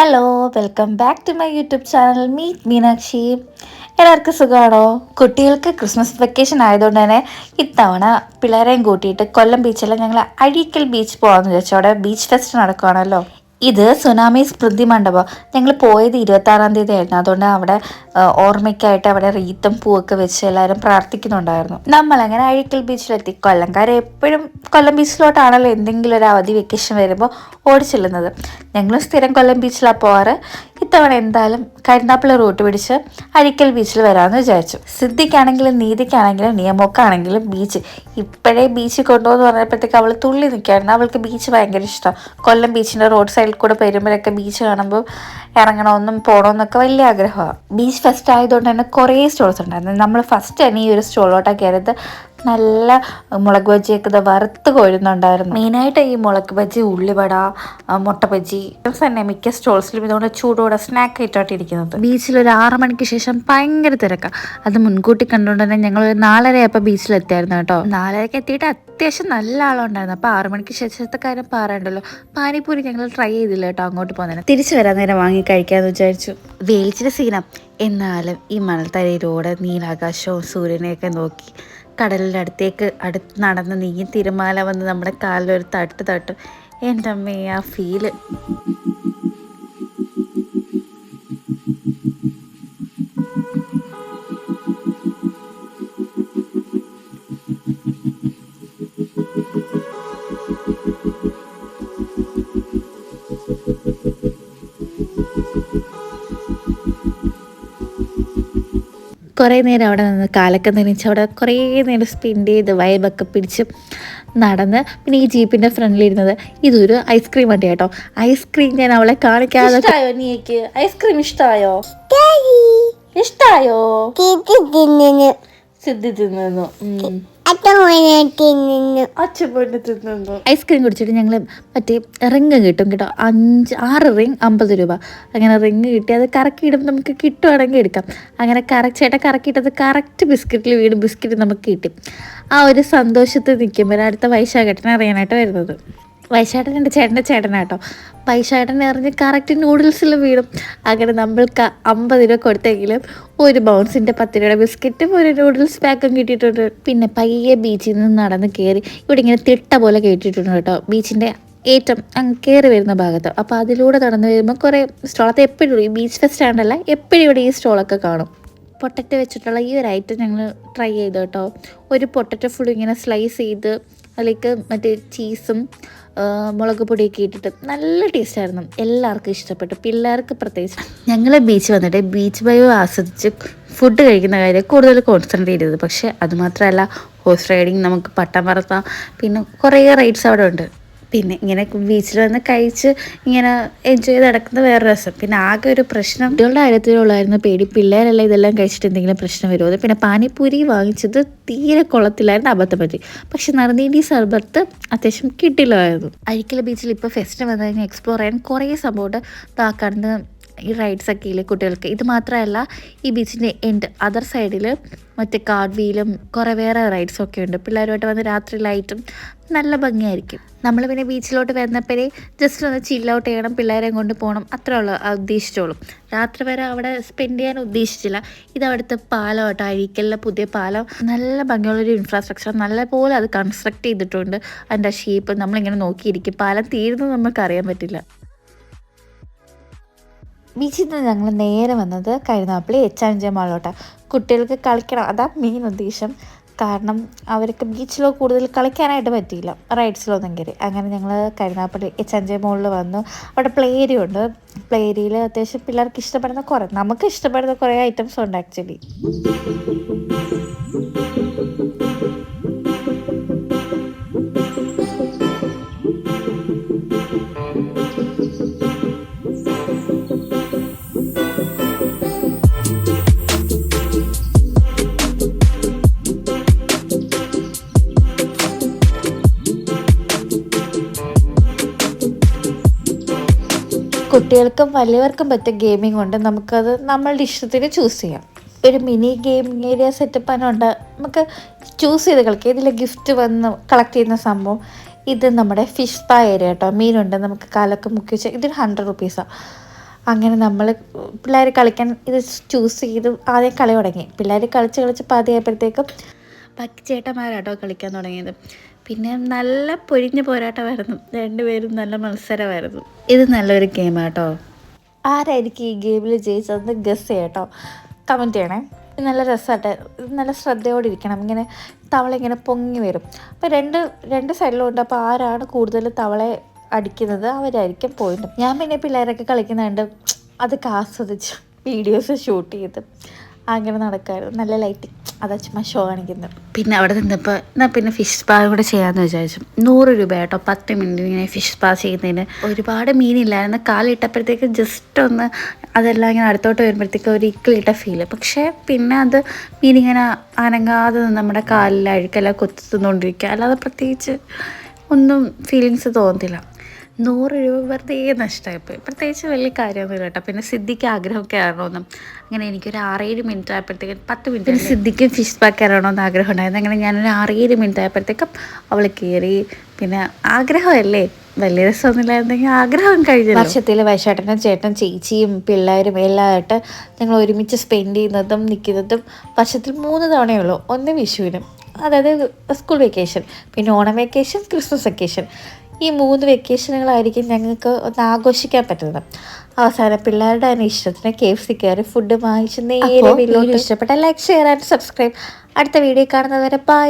Hello, welcome back to my YouTube channel meet Meenakshi. എല്ലാവർക്കും സുഖമാണോ? കുട്ടികൾക്ക് ക്രിസ്മസ് വെക്കേഷൻ ആയതുകൊണ്ട് തന്നെ ഇത്തവണ പിള്ളേരെയും കൂട്ടിയിട്ട് കൊല്ലം ബീച്ചിൽ ഞങ്ങൾ അഴീക്കൽ ബീച്ച് പോകാമെന്ന് വിചാരിച്ചു. അവിടെ ബീച്ച് ഫെസ്റ്റ് നടക്കുകയാണല്ലോ. ഇത് സുനാമി സ്മൃതി മണ്ഡപം. ഞങ്ങൾ പോയത് 26-ാം തീയതി ആയിരുന്നു. അതുകൊണ്ട് അവിടെ ഓർമ്മയ്ക്കായിട്ട് അവിടെ റീത്തും പൂവൊക്കെ വെച്ച് എല്ലാവരും പ്രാർത്ഥിക്കുന്നുണ്ടായിരുന്നു. നമ്മളങ്ങനെ അഴീക്കൽ ബീച്ചിലെത്തി. കൊല്ലംകാർ എപ്പോഴും കൊല്ലം ബീച്ചിലോട്ടാണല്ലോ എന്തെങ്കിലും ഒരു അവധി വെക്കേഷൻ വരുമ്പോൾ ഓടിച്ചെല്ലുന്നത്. ഞങ്ങൾ സ്ഥിരം കൊല്ലം ബീച്ചിലാണ് പോവാറ്. ഇത്തവണ എന്തായാലും കരുനാപ്പള്ളി റൂട്ട് പിടിച്ച് അഴീക്കൽ ബീച്ചിൽ വരാമെന്ന് വിചാരിച്ചു. സിദ്ധിക്കാണെങ്കിലും നീതിക്കാണെങ്കിലും നിയമക്കാണെങ്കിലും ബീച്ച് ഇപ്പോഴേ ബീച്ചിൽ കൊണ്ടുപോകുന്നു പറഞ്ഞപ്പോഴത്തേക്ക് അവൾ തുള്ളി നിൽക്കുകയായിരുന്നു. അവൾക്ക് ബീച്ച് ഭയങ്കര ഇഷ്ടം. കൊല്ലം ബീച്ചിൻ്റെ റോഡ് സൈഡിൽ കൂടെ വരുമ്പോഴൊക്കെ ബീച്ച് കാണുമ്പോൾ ഇറങ്ങണമെന്നും പോകണമെന്നൊക്കെ വലിയ ആഗ്രഹമാണ്. ബീച്ച് ഫസ്റ്റ് ആയതുകൊണ്ട് തന്നെ കുറേ സ്റ്റോൾസ് ഉണ്ടായിരുന്നു. നമ്മൾ ഫസ്റ്റ് തന്നെ ഈ ഒരു സ്റ്റോളിലോട്ടാണ് കയറിയത്. നല്ല മുളക് ബജിയൊക്കെ ഇത് വറുത്ത് കൊഴുന്നുണ്ടായിരുന്നു. മെയിനായിട്ട് ഈ മുളക് ബജി, ഉള്ളിവട, മുട്ട ബജി തന്നെ മിക്ക സ്റ്റോൾസിലും ഇതുകൊണ്ട് ചൂടോടെ സ്നാക്ക് ആയിട്ടായിട്ടിരിക്കുന്നത്. ബീച്ചിൽ ഒരു 6 മണിക്ക് ശേഷം ഭയങ്കര തിരക്കാണ്. അത് മുൻകൂട്ടി കണ്ടുകൊണ്ട് തന്നെ ഞങ്ങൾ 4:30 ബീച്ചിലെത്തിയായിരുന്നു കേട്ടോ. 4:30 എത്തിയിട്ട് അത്യാവശ്യം നല്ല ആളുണ്ടായിരുന്നു. അപ്പോൾ 6 മണിക്ക് ശേഷത്തെ കാര്യം പറയണ്ടല്ലോ. പാനിപ്പൂരി ഞങ്ങൾ ട്രൈ ചെയ്തില്ല കേട്ടോ. അങ്ങോട്ട് പോകുന്നതിന് തിരിച്ചു വരാൻ നേരം വാങ്ങി കഴിക്കാമെന്ന് വിചാരിച്ചു. വേലിച്ചിട്ട് സീനം. എന്നാലും ഈ മണൽത്തരയിലൂടെ നീലാകാശവും സൂര്യനെയൊക്കെ നോക്കി കടലിൻ്റെ അടുത്തേക്ക് നടന്ന് നീങ്ങി തിരമാല വന്ന് നമ്മുടെ കാലിലൊരു തട്ടും. എൻ്റെ അമ്മേ, ആ ഫീല്. കുറേ നേരം അവിടെ നിന്ന് കാലൊക്കെ നനച്ച് അവിടെ കുറേ നേരം സ്പെൻഡ് ചെയ്ത് വൈബൊക്കെ പിടിച്ച് നടന്ന് പിന്നെ ഈ ജീപ്പിൻ്റെ ഫ്രണ്ടിലിരുന്നത് ഇതൊരു ഐസ്ക്രീം വണ്ടി കേട്ടോ. ഐസ്ക്രീം ഞാൻ അവളെ കാണിക്കാതെ. ഇഷ്ടമായോ നീക്ക്? ഐസ്ക്രീം ഇഷ്ടമായോ? ഇഷ്ടമായോ? സിദ്ധി തിന്നു. ഐസ്ക്രീം കുടിച്ചിട്ട് ഞങ്ങൾ മറ്റേ റിങ് കിട്ടും കേട്ടോ. 6 റിങ് 50 രൂപ. അങ്ങനെ റിങ് കിട്ടി. അത് കറക്കിയിടുമ്പോൾ നമുക്ക് കിട്ടുവാണെങ്കിൽ എടുക്കാം. അങ്ങനെ ചേട്ടൻ കറക്കിയിട്ടത് കറക്റ്റ് ബിസ്ക്കറ്റിൽ വീട് ബിസ്ക്കറ്റ് നമുക്ക് കിട്ടി. ആ ഒരു സന്തോഷത്തിൽ നിൽക്കുമ്പോൾ അടുത്ത വൈശാഖേട്ടനെ അറിയാനായിട്ട് വരുന്നത്. വൈശാഖേട്ടൻ എൻ്റെ ചേട്ടൻ്റെ ചേട്ടനാട്ടോ. വൈശാഖേട്ടൻ എറിഞ്ഞ് കറക്റ്റ് നൂഡിൽസിൽ വീടും. അങ്ങനെ നമ്മൾക്ക് 50 രൂപ കൊടുത്തെങ്കിലും ഒരു ബൗൺസിൻ്റെ 10 രൂപയുടെ ബിസ്ക്കറ്റും ഒരു നൂഡിൽസ് പാക്കും കിട്ടിയിട്ടുണ്ട്. പിന്നെ പയ്യെ ബീച്ചിൽ നിന്ന് നടന്ന് കയറി ഇവിടെ ഇങ്ങനെ തിട്ട പോലെ കേട്ടിട്ടുണ്ട് കേട്ടോ. ബീച്ചിൻ്റെ ഏറ്റവും അങ്ങ് കയറി വരുന്ന ഭാഗത്ത്. അപ്പോൾ അതിലൂടെ നടന്ന് വരുമ്പോൾ കുറേ സ്റ്റോളത്തെ എപ്പോഴും ഈ ബീച്ച് ഫെസ്റ്റ് ആണ്ടല്ല എപ്പോഴും ഇവിടെ ഈ സ്റ്റോളൊക്കെ കാണും. പൊട്ടറ്റോ വെച്ചിട്ടുള്ള ഈ ഒരു ഐറ്റം ഞങ്ങൾ ട്രൈ ചെയ്തു കേട്ടോ. ഒരു പൊട്ടറ്റോ ഫുൾ ഇങ്ങനെ സ്ലൈസ് ചെയ്ത് അതിലേക്ക് മറ്റേ ചീസും മുളക് പൊടിയൊക്കെ ഇട്ടിട്ട് നല്ല ടേസ്റ്റായിരുന്നു. എല്ലാവർക്കും ഇഷ്ടപ്പെട്ടു, പിള്ളേർക്ക് പ്രത്യേകിച്ച്. ഞങ്ങൾ ബീച്ച് വന്നിട്ട് ബീച്ച് വൈബ് ആസ്വദിച്ച് ഫുഡ് കഴിക്കുന്ന കാര്യം കൂടുതൽ കോൺസെൻട്രേറ്റ് ചെയ്തത്. പക്ഷേ അതുമാത്രമല്ല, ഹോഴ്സ് റൈഡിങ്, നമുക്ക് പട്ടം പറത്താം, പിന്നെ കുറേ റൈഡ്സ് അവിടെ ഉണ്ട്. പിന്നെ ഇങ്ങനെ ബീച്ചിൽ വന്ന് കഴിച്ച് ഇങ്ങനെ എൻജോയ് ചെയ്ത് നടക്കുന്ന വേറെ രസം. പിന്നെ ആകെ ഒരു പ്രശ്നം കുട്ടികളുടെ കാര്യത്തിലുള്ളായിരുന്നു പേടി. പിള്ളേരെല്ലാം ഇതെല്ലാം കഴിച്ചിട്ട് എന്തെങ്കിലും പ്രശ്നം വരുമോ. പിന്നെ പാനിപ്പൂരി വാങ്ങിച്ചത് തീരെ കൊള്ളത്തില്ലായിരുന്നു, അബദ്ധം പറ്റി. പക്ഷെ നറുനീണ്ടി സർബത്ത് അത്യാവശ്യം കിട്ടില്ലായിരുന്നു. അഴീക്കൽ ബീച്ചിൽ ഇപ്പോൾ ഫെസ്റ്റ് വന്നു കഴിഞ്ഞാൽ എക്സ്പ്ലോർ ചെയ്യാൻ കുറേ സംഭവമുണ്ട്. താക്കാണ്ട് ഈ റൈഡ്സൊക്കെ ഇല്ലേ കുട്ടികൾക്ക്. ഇത് മാത്രമല്ല, ഈ ബീച്ചിൻ്റെ അതർ സൈഡിൽ മറ്റേ കാർഡ് വീലും കുറേ വേറെ റൈഡ്സൊക്കെ ഉണ്ട്. പിള്ളേരുമായിട്ട് വന്ന് രാത്രി ലൈറ്റും നല്ല ഭംഗിയായിരിക്കും. നമ്മൾ പിന്നെ ബീച്ചിലോട്ട് വരുന്നപ്പോഴേ ജസ്റ്റ് ഒന്ന് ചില്ല് ഔട്ട് ചെയ്യണം, പിള്ളേരെയും കൊണ്ട് പോകണം, അത്രയുള്ള ഉദ്ദേശിച്ചോളൂ. രാത്രി വരെ അവിടെ സ്പെൻഡ് ചെയ്യാൻ ഉദ്ദേശിച്ചില്ല. ഇത് അവിടുത്തെ പാലം കേട്ടോ, അഴീക്കലിലെ പുതിയ പാലം. നല്ല ഭംഗിയുള്ളൊരു ഇൻഫ്രാസ്ട്രക്ചർ, നല്ലപോലെ അത് കൺസ്ട്രക്ട് ചെയ്തിട്ടുണ്ട്. അതിൻ്റെ ഷേപ്പ് നമ്മളിങ്ങനെ നോക്കിയിരിക്കും. പാലം തീരുന്നത് നമുക്കറിയാൻ പറ്റില്ല. ബീച്ചിൽ നിന്ന് ഞങ്ങൾ നേരെ വന്നത് കരുനാപ്പള്ളി HNJ മാളിലോട്ടാണ്. കുട്ടികൾക്ക് കളിക്കണം, അതാ മെയിൻ ഉദ്ദേശം. കാരണം അവർക്ക് ബീച്ചിലോ കൂടുതൽ കളിക്കാനായിട്ട് പറ്റിയില്ല, റൈഡ്സിലൊന്നും കയറി. അങ്ങനെ ഞങ്ങൾ കരുനാപ്പള്ളി HNJ മാളിൽ വന്നു. അവിടെ പ്ലേ ഏരിയ ഉണ്ട്. പ്ലേ ഏരിയയിൽ അത്യാവശ്യം പിള്ളേർക്ക് ഇഷ്ടപ്പെടുന്ന നമുക്ക് ഇഷ്ടപ്പെടുന്ന കുറേ ഐറ്റംസ് ഉണ്ട് ആക്ച്വലി. കുട്ടികൾക്കും വലിയവർക്കും പറ്റിയ ഗെയിമിംഗ് കൊണ്ട് നമുക്കത് നമ്മളുടെ ഇഷ്ടത്തിന് ചൂസ് ചെയ്യാം. ഒരു മിനി ഗെയിമിംഗ് ഏരിയ സെറ്റപ്പ് തന്നെ ഉണ്ട്. നമുക്ക് ചൂസ് ചെയ്ത് കളിക്കാം. ഇതിൽ ഗിഫ്റ്റ് വന്ന് കളക്ട് ചെയ്യുന്ന സംഭവം ഇത് നമ്മുടെ ഫിഷ് സ്പാ ഏരിയ കേട്ടോ. മീനുണ്ട്, നമുക്ക് കാലൊക്കെ മുക്കി വെച്ചാൽ ഇതിന് 100 റുപ്പീസാണ്. അങ്ങനെ നമ്മൾ പിള്ളേർ കളിക്കാൻ ഇത് ചൂസ് ചെയ്ത് ആദ്യം കളി തുടങ്ങി. പിള്ളേർ കളിച്ച് പാതിയായപ്പോഴത്തേക്കും ബാക്കി ചേട്ടന്മാരാട്ടോ കളിക്കാൻ തുടങ്ങിയത്. പിന്നെ നല്ല പൊരിഞ്ഞ പോരാട്ടമായിരുന്നു, രണ്ടുപേരും നല്ല മത്സരമായിരുന്നു. ഇത് നല്ലൊരു ഗെയിമാട്ടോ. ആരായിരിക്കും ഈ ഗെയിമിൽ ജയിച്ചതെന്ന് ഗസ് ചെയ്യട്ടോ, കമൻറ്റ് ചെയ്യണേ. ഇത് നല്ല രസമാട്ടെ, ഇത് നല്ല ശ്രദ്ധയോടെ ഇരിക്കണം. ഇങ്ങനെ തവള ഇങ്ങനെ പൊങ്ങി വരും. അപ്പോൾ രണ്ട് സൈഡിലും ഉണ്ട്. അപ്പോൾ ആരാണ് കൂടുതൽ തവളെ അടിക്കുന്നത് അവരായിരിക്കും പോയിന്റ്. ഞാൻ പിന്നെ പിള്ളേരൊക്കെ കളിക്കുന്നുണ്ട്, അതൊക്കെ ആസ്വദിച്ച് വീഡിയോസ് ഷൂട്ട് ചെയ്ത് അങ്ങനെ നടക്കാറ്. നല്ല ലൈറ്റിങ്, അതാ ചുമ്മാ ഷോ കാണിക്കുന്നത്. പിന്നെ അവിടെ നിന്നപ്പോൾ എന്നാൽ പിന്നെ ഫിഷ് സ്പാ കൂടെ ചെയ്യാമെന്ന് വിചാരിച്ചു. 100 രൂപ കേട്ടോ 10 മിനിറ്റ് ഇങ്ങനെ ഫിഷ് സ്പാ ചെയ്യുന്നതിന്. ഒരുപാട് മീനില്ലായിരുന്നു, കാലിട്ടപ്പോഴത്തേക്ക് ജസ്റ്റ് ഒന്ന് അതെല്ലാം ഇങ്ങനെ അടുത്തോട്ട് വരുമ്പോഴത്തേക്ക് ഒരു ഇക്കിളിട്ട ഫീല്. പക്ഷേ പിന്നെ അത് മീനിങ്ങനെ അനങ്ങാതെ നമ്മുടെ കാലിൽ അഴുക്കെല്ലാം കൊത്തുന്നോണ്ടിരിക്കുക, അല്ലാതെ പ്രത്യേകിച്ച് ഒന്നും ഫീലിങ്സ് തോന്നത്തില്ല. 100 രൂപ വെറുതെ നഷ്ടമായിപ്പോയി. പ്രത്യേകിച്ച് വലിയ കാര്യമൊന്നുമില്ല കേട്ടോ. പിന്നെ സിദ്ധിക്ക് ആഗ്രഹമൊക്കെ ആകണമെന്നും അങ്ങനെ എനിക്കൊരു 6-7 മിനിറ്റ് ആയപ്പോഴത്തേക്കും 10 മിനിറ്റ് സിദ്ധിക്കും ഫിഷ് സ്പാ കയറണമെന്ന് ആഗ്രഹം ഉണ്ടായിരുന്നു. അങ്ങനെ ഞാനൊരു 6-7 മിനിറ്റ് ആയപ്പോഴത്തേക്കും അവൾ കയറി. പിന്നെ ആഗ്രഹമല്ലേ, വലിയ രസമൊന്നുമില്ലായിരുന്നെങ്കിൽ ആഗ്രഹം കഴിഞ്ഞു. വർഷത്തിൽ വൈശാട്ടനും ചേട്ടൻ ചേച്ചിയും പിള്ളേരും എല്ലാമായിട്ട് ഞങ്ങൾ ഒരുമിച്ച് സ്പെൻഡ് ചെയ്യുന്നതും നിൽക്കുന്നതും വർഷത്തിൽ 3 തവണയേ ഉള്ളൂ. ഒന്ന് വിഷുവിനും, അതായത് സ്കൂൾ വെക്കേഷൻ, പിന്നെ ഓണം വെക്കേഷൻ, ക്രിസ്മസ് വെക്കേഷൻ. ഈ 3 വെക്കേഷനുകളായിരിക്കും ഞങ്ങൾക്ക് ഒന്ന് ആഘോഷിക്കാൻ പറ്റുന്നത്. അവസാനം പിള്ളേരുടെ തന്നെ ഇഷ്ടത്തിന് KFC കയറി ഫുഡ് വാങ്ങിച്ച് നേരെ വീട്ടിലോട്ട്. ഇഷ്ടപ്പെട്ട ലൈക്ക്, ഷെയർ ആൻഡ് സബ്സ്ക്രൈബ്. അടുത്ത വീഡിയോ കാണുന്നത് വരെ ബൈ.